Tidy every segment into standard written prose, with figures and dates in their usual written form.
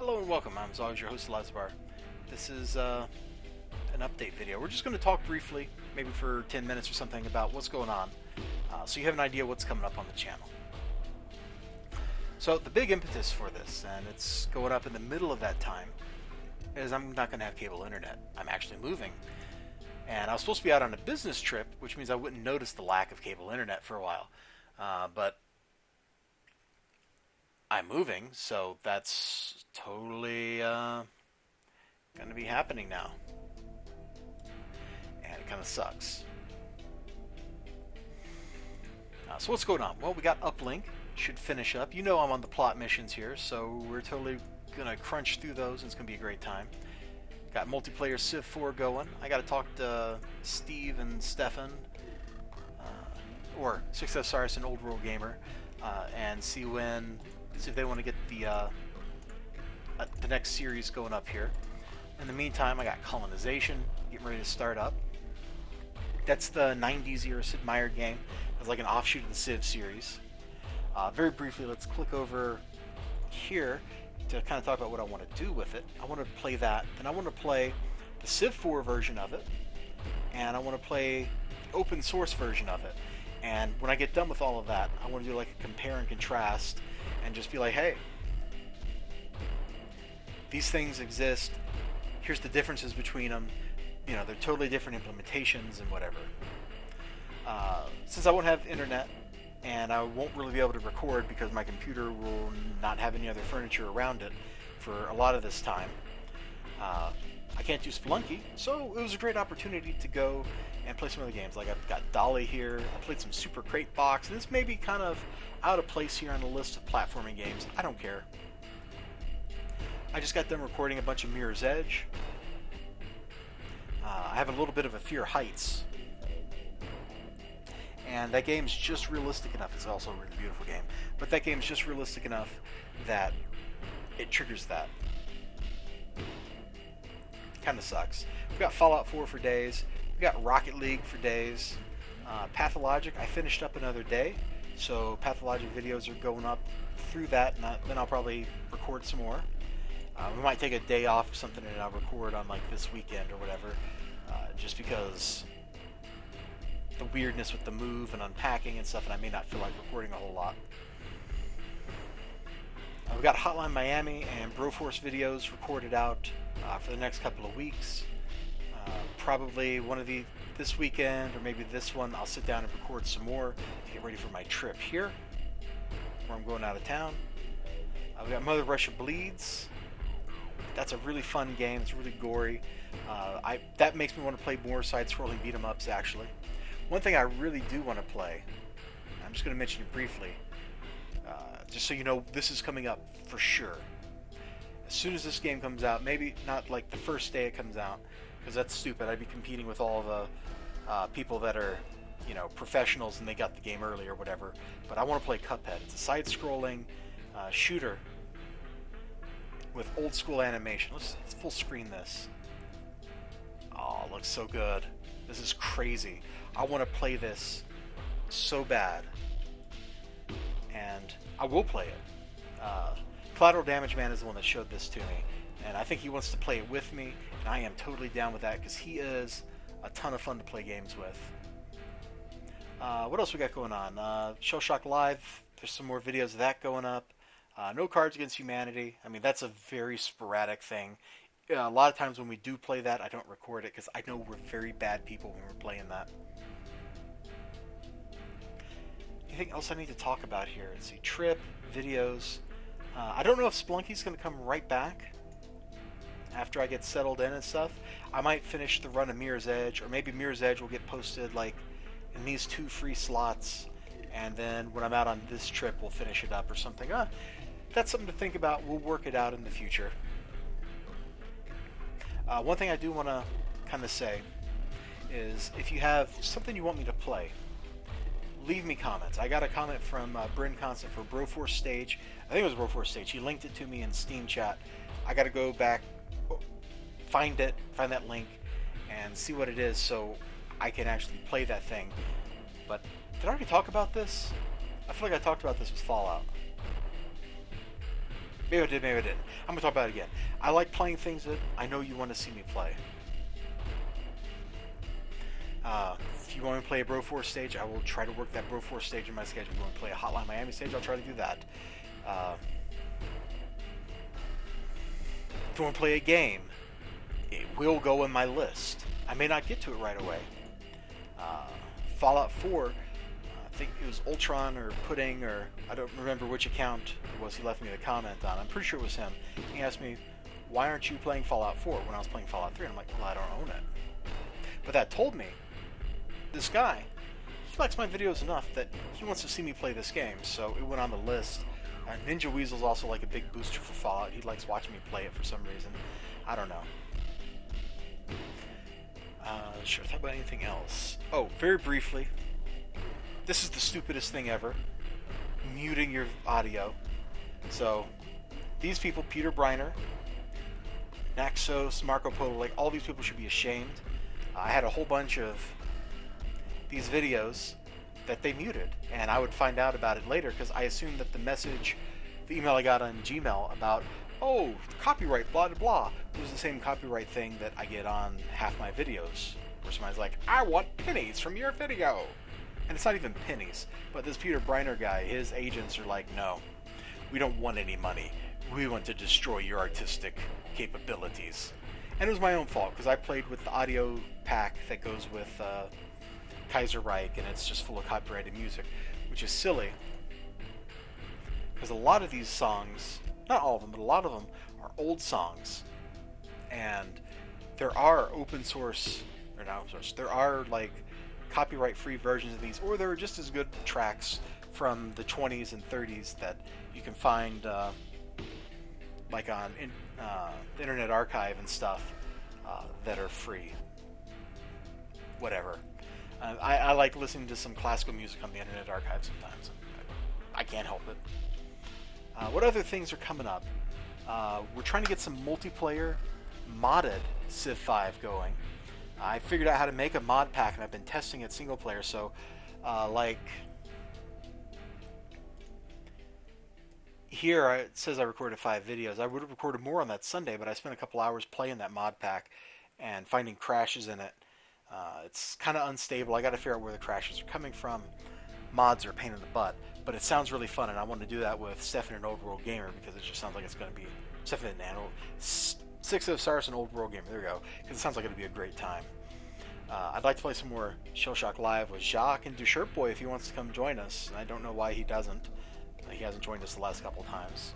Hello and welcome. I'm as always your host Elizibar. This is an update video. We're just going to talk briefly, maybe for 10 minutes or something, about what's going on, so you have an idea what's coming up on the channel. So the big impetus for this, and it's going up in the middle of that time, is I'm not going to have cable internet. I'm actually moving. And I was supposed to be out on a business trip, which means I wouldn't notice the lack of cable internet for a while. But I'm moving, so that's totally going to be happening now. And it kind of sucks. So what's going on? Well, we got Uplink. Should finish up. You know I'm on the plot missions here, so we're totally going to crunch through those, and it's going to be a great time. Got multiplayer Civ 4 going. I got to talk to Steve and Stefan, or Success Cyrus and Old World Gamer, and see if they want to get the next series going up here. In the meantime, I got Colonization getting ready to start up. That's the 90s era Sid Meier game. It's like an offshoot of the Civ series. Very briefly, let's click over here to kind of talk about what I want to do with it. I want to play that, then I want to play the Civ 4 version of it, and I want to play the open source version of it. And when I get done with all of that, I want to do like a compare and contrast and just be like, hey, these things exist. Here's the differences between them. You know, they're totally different implementations and whatever. Since I won't have internet and I won't really be able to record because my computer will not have any other furniture around it for a lot of this time, I can't do Spelunky, so it was a great opportunity to go and play some other games. Like I've got Dolly here, I played some Super Crate Box, and this may be kind of out of place here on the list of platforming games. I don't care. I just got done recording a bunch of Mirror's Edge. I have a little bit of a Fear Heights. And that game's just realistic enough. It's also a really beautiful game. But that game's just realistic enough that it triggers that. Kind of sucks. We got Fallout 4 for days. We got Rocket League for days. Pathologic, I finished up another day. So Pathologic videos are going up through that. And then I'll probably record some more. We might take a day off or something and I'll record on like this weekend or whatever. Just because the weirdness with the move and unpacking and stuff, and I may not feel like recording a whole lot. We've got Hotline Miami and Broforce videos recorded out for the next couple of weeks. Probably one of this weekend or maybe this one, I'll sit down and record some more to get ready for my trip here, where I'm going out of town. We've got Mother Russia Bleeds. That's a really fun game. It's really gory. That makes me want to play more side-scrolling beat-em-ups, actually. One thing I really do want to play, I'm just going to mention it briefly, just so you know this is coming up for sure. As soon as this game comes out, maybe not like the first day it comes out, because that's stupid. I'd be competing with all the people that are, you know, professionals and they got the game early or whatever. But I want to play Cuphead. It's a side-scrolling shooter with old-school animation. Let's full screen this. Oh, it looks so good. This is crazy. I want to play this so bad. And I will play it. Collateral Damage Man is the one that showed this to me. And I think he wants to play it with me. And I am totally down with that because he is a ton of fun to play games with. What else we got going on? Shell Shock Live. There's some more videos of that going up. No Cards Against Humanity. I mean, that's a very sporadic thing. A lot of times when we do play that, I don't record it because I know we're very bad people when we're playing that. Anything else I need to talk about here? Let's see. Trip, videos. I don't know if Spelunky's going to come right back after I get settled in and stuff. I might finish the run of Mirror's Edge, or maybe Mirror's Edge will get posted like in these 2 free slots, and then when I'm out on this trip, we'll finish it up or something. That's something to think about. We'll work it out in the future. One thing I do want to kind of say is if you have something you want me to play, leave me comments. I got a comment from Bryn Constant for Broforce Stage. I think it was Broforce Stage. He linked it to me in Steam chat. I got to go back, find that link, and see what it is so I can actually play that thing. But did I already talk about this? I feel like I talked about this with Fallout. Maybe I did, maybe I didn't. I'm gonna talk about it again. I like playing things that I know you want to see me play. If you want me to play a Broforce stage, I will try to work that Broforce stage in my schedule. If you want to play a Hotline Miami stage, I'll try to do that. If you want to play a game, it will go in my list. I may not get to it right away. Fallout 4, I think it was Ultron or Pudding, or I don't remember which account it was he left me the comment on. I'm pretty sure it was him. He asked me, why aren't you playing Fallout 4 when I was playing Fallout 3? And I'm like, well, I don't own it. But that told me, this guy, he likes my videos enough that he wants to see me play this game, so it went on the list. Ninja Weasel's also like a big booster for Fallout. He likes watching me play it for some reason. I don't know. Sure, talk about anything else. Oh, very briefly, this is the stupidest thing ever. Muting your audio. So, these people, Peter Briner, Naxos, Marco Polo, like, all these people should be ashamed. I had a whole bunch of these videos that they muted, and I would find out about it later because I assumed that the email I got on Gmail about, oh, copyright, blah, blah, blah, was the same copyright thing that I get on half my videos, where somebody's like, I want pennies from your video. And it's not even pennies, but this Peter Briner guy, his agents are like, no, we don't want any money. We want to destroy your artistic capabilities. And it was my own fault, because I played with the audio pack that goes with Kaiser Reich, and it's just full of copyrighted music, which is silly, because a lot of these songs, not all of them, but a lot of them are old songs, and there are there are like copyright-free versions of these, or there are just as good tracks from the 20s and 30s that you can find like on the Internet Archive and stuff that are free. Whatever. I like listening to some classical music on the Internet Archive sometimes. I can't help it. What other things are coming up? We're trying to get some multiplayer modded Civ 5 going. I figured out how to make a mod pack, and I've been testing it single player. So, like here it says I recorded 5 videos. I would have recorded more on that Sunday, but I spent a couple hours playing that mod pack and finding crashes in it. It's kind of unstable. I got to figure out where the crashes are coming from. Mods are a pain in the butt, but it sounds really fun, and I want to do that with Stefan and Old World Gamer because it just sounds like it's going to be Stefan and Six of Cyrus and Old World Gamer. There we go. Because it sounds like it'll be a great time. I'd like to play some more Shell Shock Live with Jacques and Dushirt Boy if he wants to come join us. I don't know why he doesn't. He hasn't joined us the last couple times.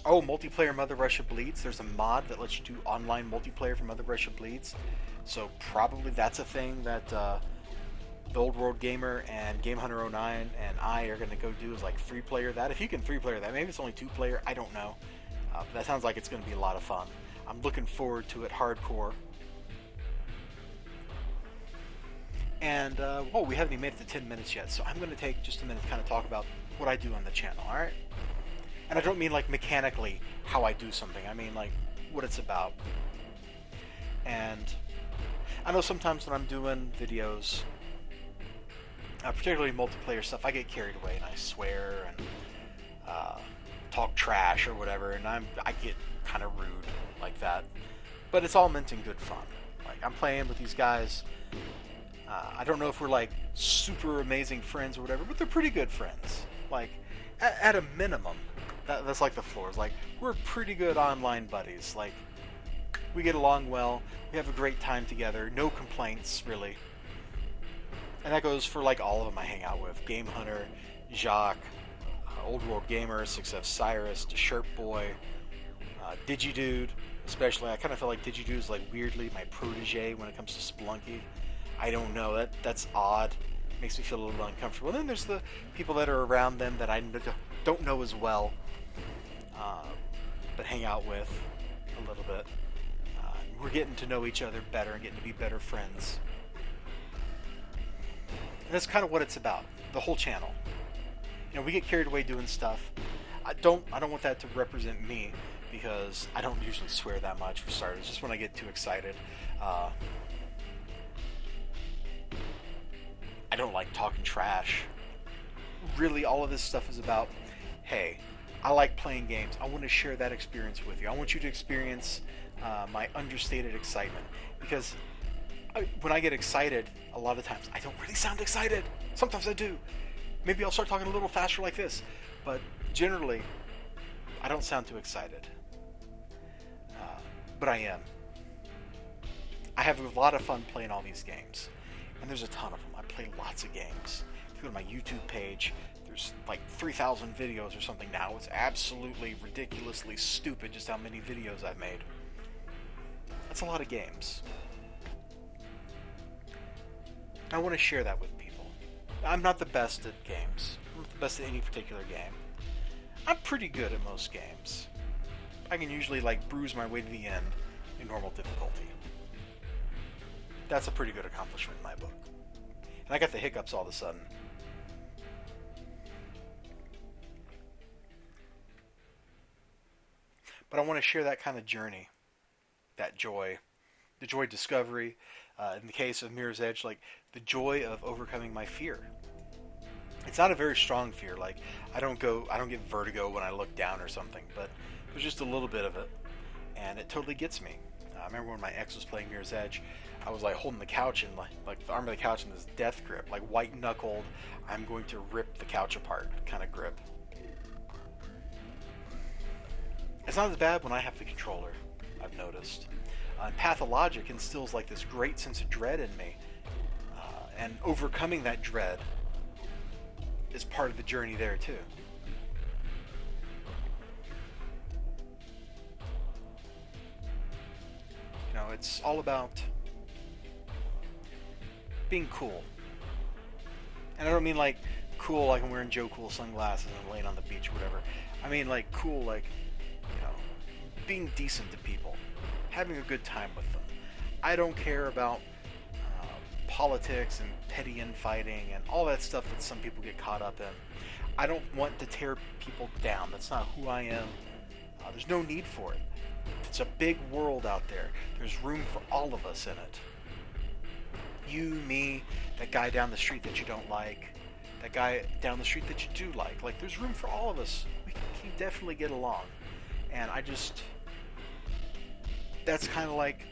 Oh, multiplayer Mother Russia Bleeds. There's a mod that lets you do online multiplayer for Mother Russia Bleeds. So probably that's a thing that the Old World Gamer and Game Hunter 09 and I are going to go do, is like 3-player that. If you can 3-player that, maybe it's only 2-player, I don't know. But that sounds like it's going to be a lot of fun. I'm looking forward to it hardcore. And, well, we haven't even made it to 10 minutes yet, so I'm going to take just a minute to kind of talk about what I do on the channel, alright? And I don't mean like mechanically how I do something, I mean like what it's about. And I know sometimes when I'm doing videos, particularly multiplayer stuff, I get carried away and I swear and talk trash or whatever, and I get kind of rude like that. But it's all meant in good fun. Like, I'm playing with these guys. I don't know if we're like super amazing friends or whatever, but they're pretty good friends. Like, at a minimum, that's like the floor. It's like, we're pretty good online buddies. Like, we get along well. We have a great time together. No complaints, really. And that goes for like all of them I hang out with. Game Hunter, Jacques, Old World Gamer, 6F Cyrus, Shirt Boy, DigiDude, especially. I kind of feel like DigiDude is like weirdly my protege when it comes to Spelunky. I don't know, that's odd. Makes me feel a little uncomfortable. And then there's the people that are around them that I don't know as well, but hang out with a little bit. We're getting to know each other better and getting to be better friends. And that's kind of what it's about, the whole channel. You know, we get carried away doing stuff. I don't want that to represent me, because I don't usually swear that much for starters, just when I get too excited. I don't like talking trash. Really, all of this stuff is about hey, I like playing games. I want to share that experience with you. I want you to experience my understated excitement. Because when I get excited, a lot of times I don't really sound excited. Sometimes I do. Maybe I'll start talking a little faster like this. But generally, I don't sound too excited. But I am. I have a lot of fun playing all these games. And there's a ton of them. I play lots of games. If you go to my YouTube page, there's like 3,000 videos or something now. It's absolutely ridiculously stupid just how many videos I've made. That's a lot of games. I want to share that with people. I'm not the best at games. I'm not the best at any particular game. I'm pretty good at most games. I can usually like bruise my way to the end in normal difficulty. That's a pretty good accomplishment in my book. And I got the hiccups all of a sudden. But I want to share that kind of journey, that joy, the joy of discovery. In the case of Mirror's Edge, like the joy of overcoming my fear. It's not a very strong fear. Like I don't get vertigo when I look down or something, but there's just a little bit of it, and it totally gets me. I remember when my ex was playing Mirror's Edge, I was like holding the couch and like the arm of the couch in this death grip, like white knuckled, I'm going to rip the couch apart kind of grip. It's not as bad when I have the controller, I've noticed. And Pathologic instills like this great sense of dread in me, and overcoming that dread is part of the journey there too. You know, it's all about being cool. And I don't mean like cool like I'm wearing Joe Cool sunglasses and I'm laying on the beach or whatever. I mean like cool like, you know, being decent to people, having a good time with them. I don't care about politics and petty infighting and all that stuff that some people get caught up in. I don't want to tear people down. That's not who I am. There's no need for it. It's a big world out there. There's room for all of us in it. You, me, that guy down the street that you don't like, that guy down the street that you do like. Like, there's room for all of us. We can definitely get along. And that's kind of like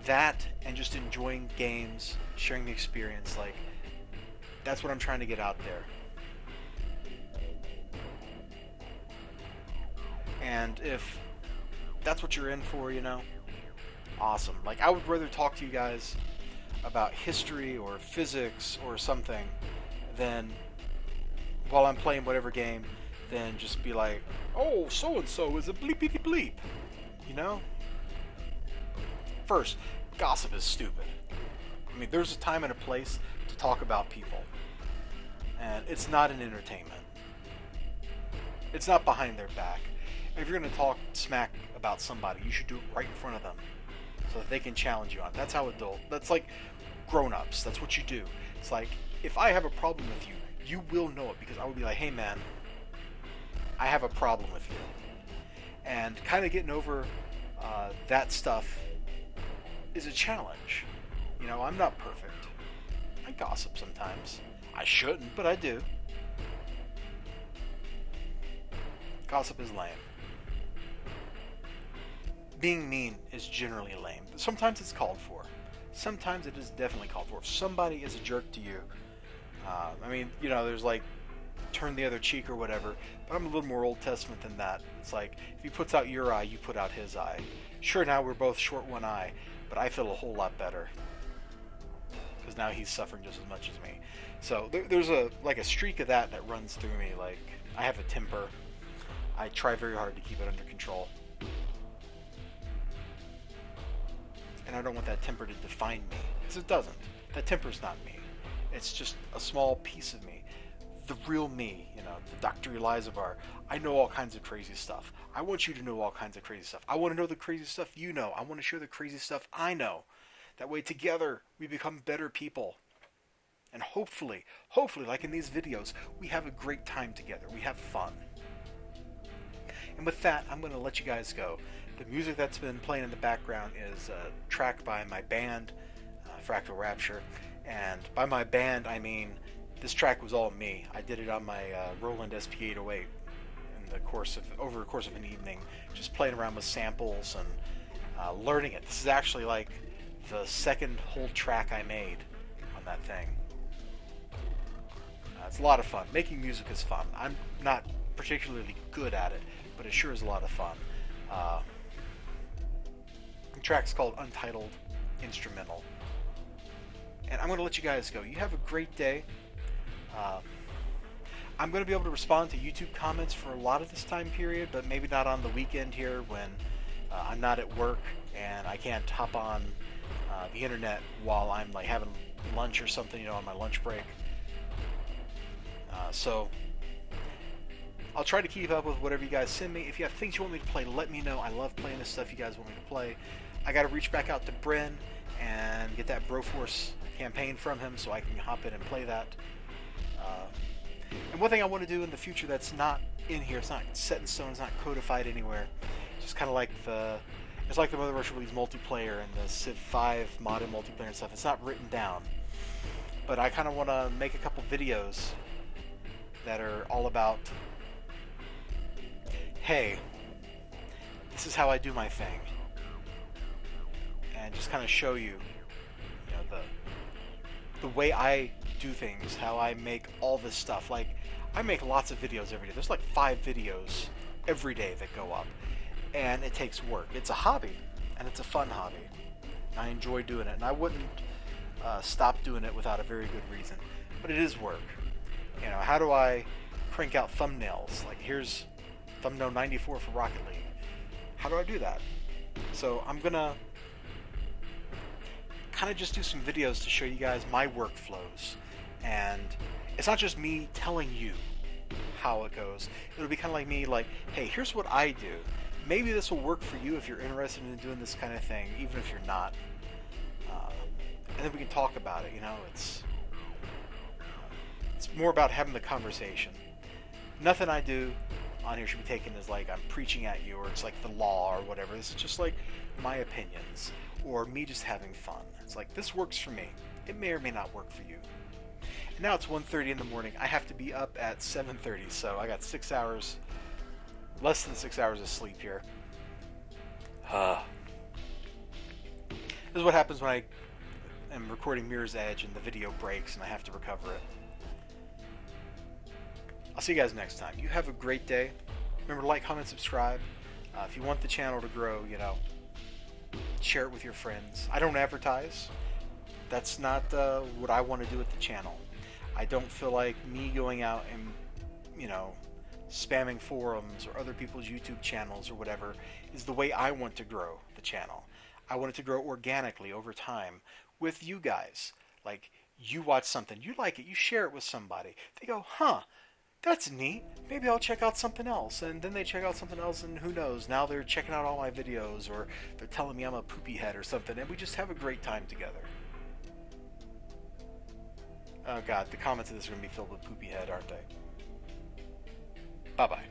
that, and just enjoying games, sharing the experience. Like, that's what I'm trying to get out there. And if that's what you're in for, you know, awesome. Like, I would rather talk to you guys about history or physics or something than, while I'm playing whatever game, than just be like, oh, so-and-so is a bleep bleep bleep. You know? First, gossip is stupid. I mean, there's a time and a place to talk about people. And it's not an entertainment. It's not behind their back. If you're going to talk smack about somebody, you should do it right in front of them so that they can challenge you on it. That's like grown-ups. That's what you do. It's like, if I have a problem with you, you will know it, because I would be like, hey man, I have a problem with you. And kind of getting over that stuff is a challenge. You know, I'm not perfect. I gossip sometimes. I shouldn't, but I do. Gossip is lame. Being mean is generally lame. Sometimes it's called for. Sometimes it is definitely called for. If somebody is a jerk to you, I mean, you know, there's like turn the other cheek or whatever, but I'm a little more Old Testament than that. It's like, if he puts out your eye, you put out his eye. Sure, now we're both short one eye, but I feel a whole lot better, because now he's suffering just as much as me. So there's a streak of that runs through me. Like, I have a temper. I try very hard to keep it under control. And I don't want that temper to define me, because it doesn't. That temper's not me. It's just a small piece of me. The real me, you know, the Dr. Elizibar. I know all kinds of crazy stuff. I want you to know all kinds of crazy stuff. I want to know the crazy stuff you know. I want to share the crazy stuff I know. That way, together, we become better people. And hopefully, like in these videos, we have a great time together. We have fun. And with that, I'm going to let you guys go. The music that's been playing in the background is a track by my band, Fractal Rapture. And by my band, I mean, this track was all me. I did it on my Roland SP808. over the course of an evening, just playing around with samples and learning it. This is actually like the second whole track I made on that thing. It's a lot of fun. Making music is fun. I'm not particularly good at it, but it sure is a lot of fun. The track's called Untitled Instrumental. And I'm going to let you guys go. You have a great day. I'm going to be able to respond to YouTube comments for a lot of this time period, but maybe not on the weekend here when I'm not at work and I can't hop on the internet while I'm like having lunch or something, on my lunch break. So I'll try to keep up with whatever you guys send me. If you have things you want me to play, let me know. I love playing this stuff you guys want me to play. I got to reach back out to Bryn and get that Broforce campaign from him so I can hop in and play that. And one thing I want to do in the future that's not in here, it's not set in stone, it's not codified anywhere. It's just kind of like it's like the Mother Russia League's multiplayer and the Civ 5 modded multiplayer and stuff. It's not written down. But I kind of want to make a couple videos that are all about, hey, this is how I do my thing. And just kind of show you, the way I do things, how I make all this stuff. Like, I make lots of videos every day. There's like 5 videos every day that go up. And it takes work. It's a hobby, and it's a fun hobby. I enjoy doing it, and I wouldn't stop doing it without a very good reason. But it is work. How do I crank out thumbnails? Like, here's thumbnail 94 for Rocket League. How do I do that? So I'm gonna kind of just do some videos to show you guys my workflows. And it's not just me telling you how it goes. It'll be kind of like me, like, hey, here's what I do. Maybe this will work for you if you're interested in doing this kind of thing, even if you're not. And then we can talk about it, It's more about having the conversation. Nothing I do on here should be taken as like I'm preaching at you, or it's like the law or whatever. This is just like my opinions, or me just having fun. It's like, this works for me. It may or may not work for you. And now it's 1:30 in the morning. I have to be up at 7:30, so I got 6 hours, less than 6 hours of sleep here. This is what happens when I am recording Mirror's Edge and the video breaks and I have to recover it. I'll see you guys next time. You have a great day. Remember to like, comment, subscribe. If you want the channel to grow, share it with your friends. I don't advertise. That's not what I want to do with the channel. I don't feel like me going out and, spamming forums or other people's YouTube channels or whatever is the way I want to grow the channel. I want it to grow organically over time with you guys. Like, you watch something, you like it, you share it with somebody. They go, huh, that's neat. Maybe I'll check out something else. And then they check out something else, and who knows, now they're checking out all my videos, or they're telling me I'm a poopy head or something, and we just have a great time together. Oh god, the comments of this are going to be filled with poopy head, aren't they? Bye-bye.